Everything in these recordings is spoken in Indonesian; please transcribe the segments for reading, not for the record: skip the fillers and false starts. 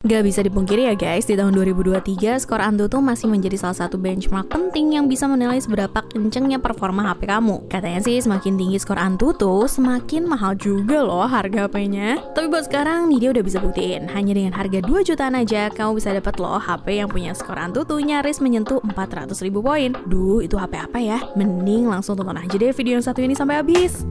Gak bisa dipungkiri ya guys, di tahun 2023 skor Antutu masih menjadi salah satu benchmark penting yang bisa menilai seberapa kencengnya performa HP kamu. Katanya sih semakin tinggi skor Antutu, semakin mahal juga loh harga HP-nya. Tapi buat sekarang nih dia udah bisa buktiin, hanya dengan harga 2 jutaan aja kamu bisa dapat loh HP yang punya skor Antutu nyaris menyentuh 400.000 poin. Duh, itu HP apa ya? Mending langsung tonton aja deh video yang satu ini sampai habis.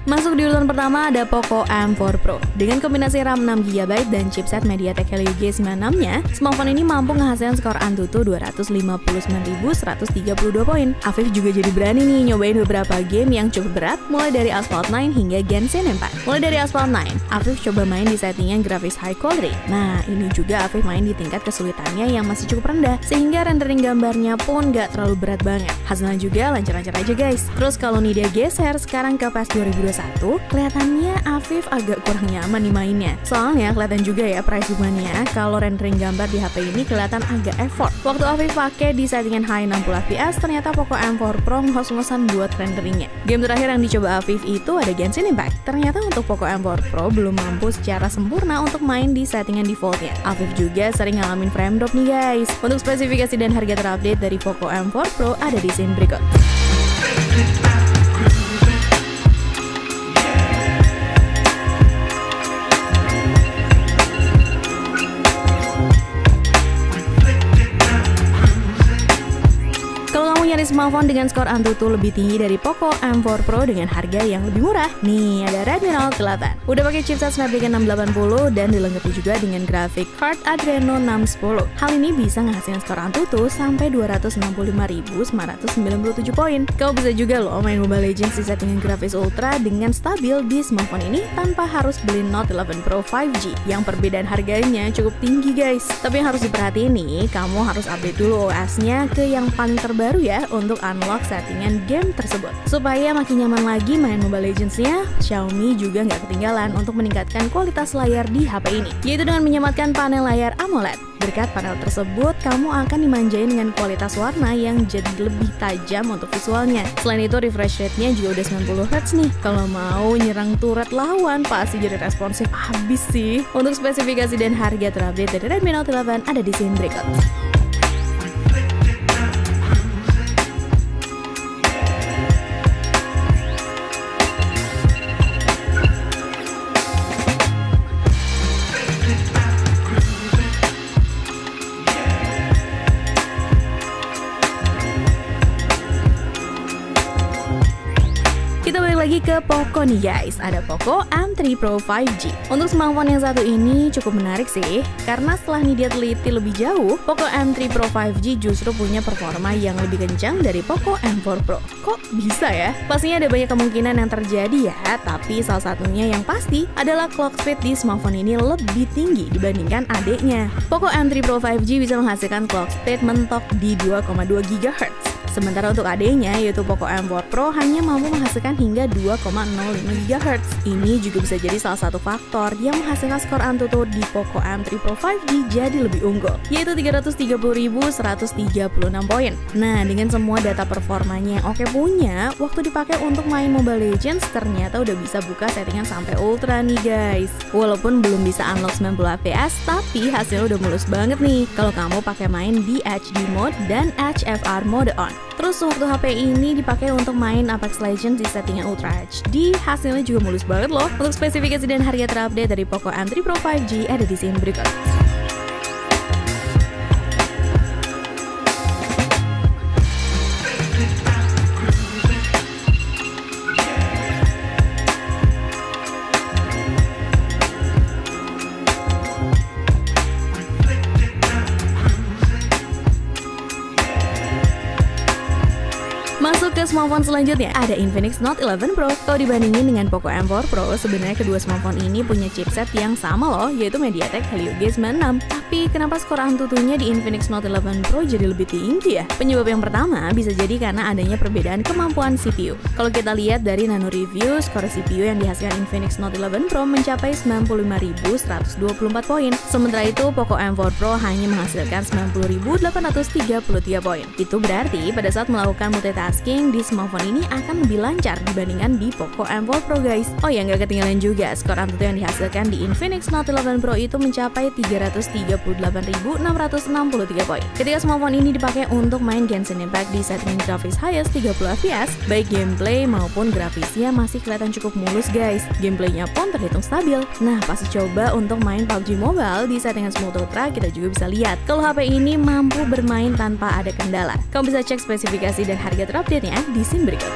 Masuk di urutan pertama ada Poco M4 Pro. Dengan kombinasi RAM 6GB dan chipset MediaTek Helio G96-nya, smartphone ini mampu menghasilkan skor Antutu 259.132 poin. Afif juga jadi berani nih nyobain beberapa game yang cukup berat, mulai dari Asphalt 9 hingga Genshin Impact. Mulai dari Asphalt 9, Afif coba main di settingan grafis high quality. Nah, ini juga Afif main di tingkat kesulitannya yang masih cukup rendah, sehingga rendering gambarnya pun gak terlalu berat banget. Hasilnya juga lancar-lancar aja guys. Terus kalau nih dia geser sekarang ke PES 2021, kelihatannya Afif agak kurang nyaman nih mainnya. Soalnya kelihatan juga ya price boomnya kalau rendering gambar di HP ini kelihatan agak effort. Waktu Afif pakai di settingan high 60 fps, ternyata Poco M4 Pro ngos-ngosan buat renderingnya. Game terakhir yang dicoba Afif itu ada Genshin Impact. Ternyata untuk Poco M4 Pro belum mampu secara sempurna untuk main di settingan defaultnya. Afif juga sering ngalamin frame drop nih guys. Untuk spesifikasi dan harga terupdate dari Poco M4 Pro ada di scene berikut. Nyari smartphone dengan skor Antutu lebih tinggi dari Poco M4 Pro dengan harga yang lebih murah. Nih, ada Redmi Note 8. Udah pakai chipset Snapdragon 680 dan dilengkapi juga dengan grafik card Adreno 610. Hal ini bisa menghasilkan skor Antutu sampai 265.997 poin. Kau bisa juga loh main Mobile Legends di settingan grafis ultra dengan stabil di smartphone ini tanpa harus beli Note 11 Pro 5G yang perbedaan harganya cukup tinggi guys. Tapi yang harus diperhatiin nih, kamu harus update dulu OS-nya ke yang paling terbaru ya untuk unlock settingan game tersebut. Supaya makin nyaman lagi main Mobile Legends-nya, Xiaomi juga nggak ketinggalan untuk meningkatkan kualitas layar di HP ini, yaitu dengan menyematkan panel layar AMOLED. Berkat panel tersebut, kamu akan dimanjain dengan kualitas warna yang jadi lebih tajam untuk visualnya. Selain itu, refresh rate-nya juga udah 90Hz nih. Kalau mau nyerang turret lawan, pasti jadi responsif habis sih. Untuk spesifikasi dan harga terupdate dari Redmi Note 8 ada di scene berikut. Kita balik lagi ke Poco nih guys, ada Poco M3 Pro 5G. Untuk smartphone yang satu ini cukup menarik sih, karena setelah nih dia teliti lebih jauh, Poco M3 Pro 5G justru punya performa yang lebih kencang dari Poco M4 Pro. Kok bisa ya? Pastinya ada banyak kemungkinan yang terjadi ya, tapi salah satunya yang pasti adalah clock speed di smartphone ini lebih tinggi dibandingkan adeknya. Poco M3 Pro 5G bisa menghasilkan clock speed mentok di 2,2 GHz. Sementara untuk adanya yaitu Poco M4 Pro hanya mampu menghasilkan hingga 2,05 GHz. Ini juga bisa jadi salah satu faktor yang menghasilkan skor Antutu di Poco M3 Pro 5G jadi lebih unggul, yaitu 330.136 poin. Nah, dengan semua data performanya yang oke punya, waktu dipakai untuk main Mobile Legends ternyata udah bisa buka settingan sampai ultra nih guys. Walaupun belum bisa unlock 90 fps, tapi hasilnya udah mulus banget nih kalau kamu pakai main di HD mode dan HFR mode on. Terus waktu HP ini dipakai untuk main Apex Legends di settingan Ultra HD, hasilnya juga mulus banget loh. Untuk spesifikasi dan harga terupdate dari Poco M3 Pro 5G ada di scene berikut. Masuk ke smartphone selanjutnya, ada Infinix Note 11 Pro. Kalau dibandingin dengan Poco M4 Pro, sebenarnya kedua smartphone ini punya chipset yang sama loh, yaitu MediaTek Helio G96. Tapi kenapa skor Antutunya di Infinix Note 11 Pro jadi lebih tinggi ya? Penyebab yang pertama bisa jadi karena adanya perbedaan kemampuan CPU. Kalau kita lihat dari Nano Review, skor CPU yang dihasilkan Infinix Note 11 Pro mencapai 95.124 poin. Sementara itu, Poco M4 Pro hanya menghasilkan 90.833 poin. Itu berarti pada saat melakukan multitasking di di smartphone ini akan lebih lancar dibandingkan di Poco M4 Pro guys. Oh ya, nggak ketinggalan juga, skor Antutu yang dihasilkan di Infinix Note 11 Pro itu mencapai 338.663 poin. Ketika smartphone ini dipakai untuk main Genshin Impact di setting grafis highest 30 fps, baik gameplay maupun grafisnya masih kelihatan cukup mulus guys. Gameplaynya pun terhitung stabil. Nah, pas coba untuk main PUBG Mobile di settingan Smooth Ultra, kita juga bisa lihat kalau HP ini mampu bermain tanpa ada kendala. Kamu bisa cek spesifikasi dan harga terupdate-nya di scene berikut.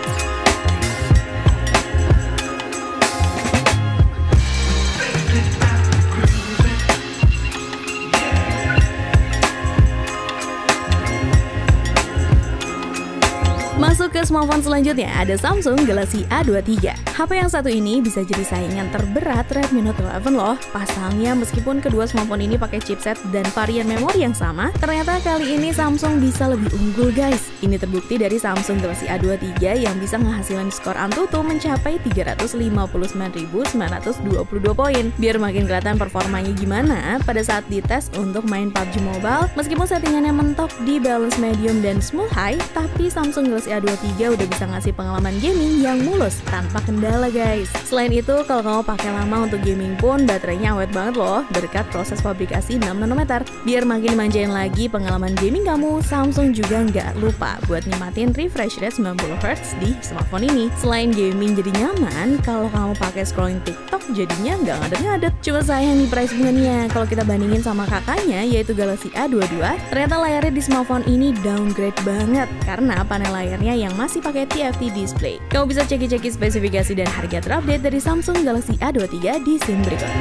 Masuk ke smartphone selanjutnya, ada Samsung Galaxy A23. HP yang satu ini bisa jadi saingan terberat Redmi Note 11 loh. Pasalnya, meskipun kedua smartphone ini pakai chipset dan varian memori yang sama, ternyata kali ini Samsung bisa lebih unggul guys. Ini terbukti dari Samsung Galaxy A23 yang bisa menghasilkan skor Antutu mencapai 359.922 poin. Biar makin kelihatan performanya gimana pada saat dites untuk main PUBG Mobile, meskipun settingannya mentok di balance medium dan smooth high, tapi Samsung Galaxy A23 udah bisa ngasih pengalaman gaming yang mulus tanpa kendala guys. Selain itu, kalau kamu pakai lama untuk gaming pun baterainya awet banget loh berkat proses fabrikasi 6 nanometer. Biar makin manjain lagi pengalaman gaming kamu, Samsung juga nggak lupa buat nyematin refresh rate 90Hz di smartphone ini. Selain gaming jadi nyaman, kalau kamu pakai scrolling TikTok jadinya nggak ngadet-ngadet. Cuma sayang nih price bungannya, kalau kita bandingin sama kakaknya yaitu Galaxy A22, ternyata layarnya di smartphone ini downgrade banget karena panel layarnya yang masih pakai TFT display. Kamu bisa ceki-ceki spesifikasi dan harga terupdate dari Samsung Galaxy A23 di scene berikut.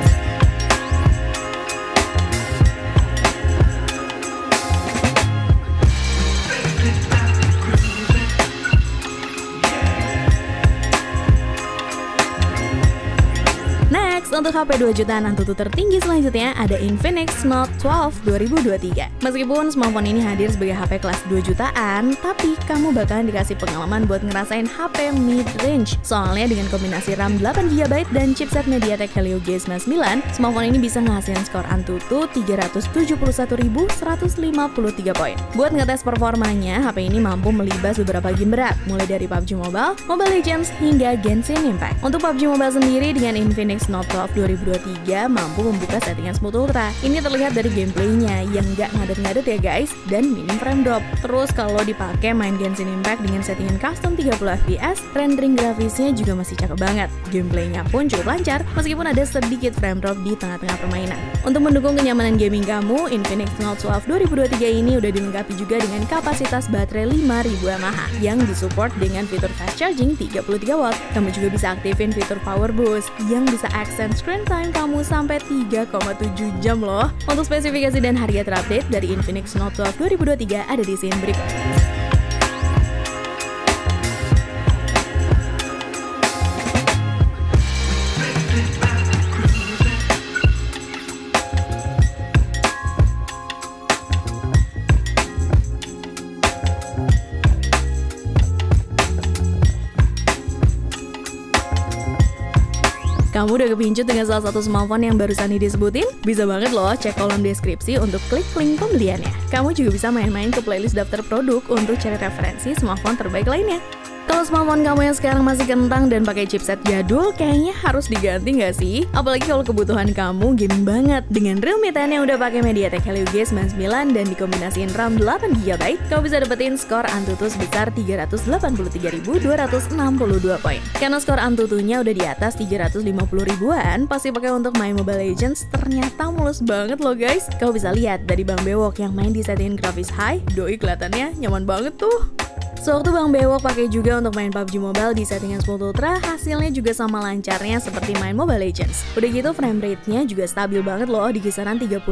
Untuk HP 2 jutaan Antutu tertinggi selanjutnya ada Infinix Note 12 2023. Meskipun smartphone ini hadir sebagai HP kelas 2 jutaan, tapi kamu bakalan dikasih pengalaman buat ngerasain HP mid-range. Soalnya dengan kombinasi RAM 8GB dan chipset MediaTek Helio G99, smartphone ini bisa menghasilkan skor Antutu 371.153 poin. Buat ngetes performanya, HP ini mampu melibas beberapa game berat, mulai dari PUBG Mobile, Mobile Legends, hingga Genshin Impact. Untuk PUBG Mobile sendiri dengan Infinix Note 12 2023 mampu membuka settingan Smooth Ultra. Ini terlihat dari gameplaynya yang nggak ngadet-ngadet ya guys, dan minim frame drop. Terus kalau dipakai main Genshin Impact dengan settingan custom 30 fps, rendering grafisnya juga masih cakep banget. Gameplaynya pun cukup lancar, meskipun ada sedikit frame drop di tengah-tengah permainan. Untuk mendukung kenyamanan gaming kamu, Infinix Note 12 2023 ini udah dilengkapi juga dengan kapasitas baterai 5000 mAh yang disupport dengan fitur fast charging 33 watt. Kamu juga bisa aktifin fitur power boost yang bisa extend screen time kamu sampai 3,7 jam loh. Untuk spesifikasi dan harga terupdate dari Infinix Note 12 2023 ada di scene berikut. Kamu udah kepincut dengan salah satu smartphone yang barusan disebutin? Bisa banget loh cek kolom deskripsi untuk klik link pembeliannya. Kamu juga bisa main-main ke playlist daftar produk untuk cari referensi smartphone terbaik lainnya. Kalau smartphone kamu yang sekarang masih kentang dan pakai chipset jadul, kayaknya harus diganti nggak sih? Apalagi kalau kebutuhan kamu gaming banget. Dengan Realme 10 yang udah pakai MediaTek Helio G99 dan dikombinasiin RAM 8GB, kamu bisa dapetin skor Antutu sebesar 383.262 poin. Karena skor Antutunya udah di atas 350 ribuan, pasti pakai untuk main Mobile Legends ternyata mulus banget loh guys. Kamu bisa lihat dari Bang Bewok yang main di settingan grafis high, doi kelihatannya nyaman banget tuh. Sewaktu Bang Bewok pakai juga untuk main PUBG Mobile di settingan Smooth Ultra, hasilnya juga sama lancarnya seperti main Mobile Legends. Udah gitu frame rate-nya juga stabil banget loh di kisaran 30-40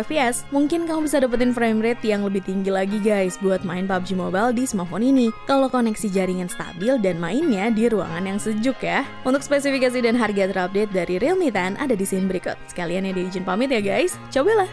fps. Mungkin kamu bisa dapetin frame rate yang lebih tinggi lagi guys buat main PUBG Mobile di smartphone ini, kalau koneksi jaringan stabil dan mainnya di ruangan yang sejuk ya. Untuk spesifikasi dan harga terupdate dari Realme 10 ada di scene berikut. Sekalian ya izin pamit ya guys, cobalah!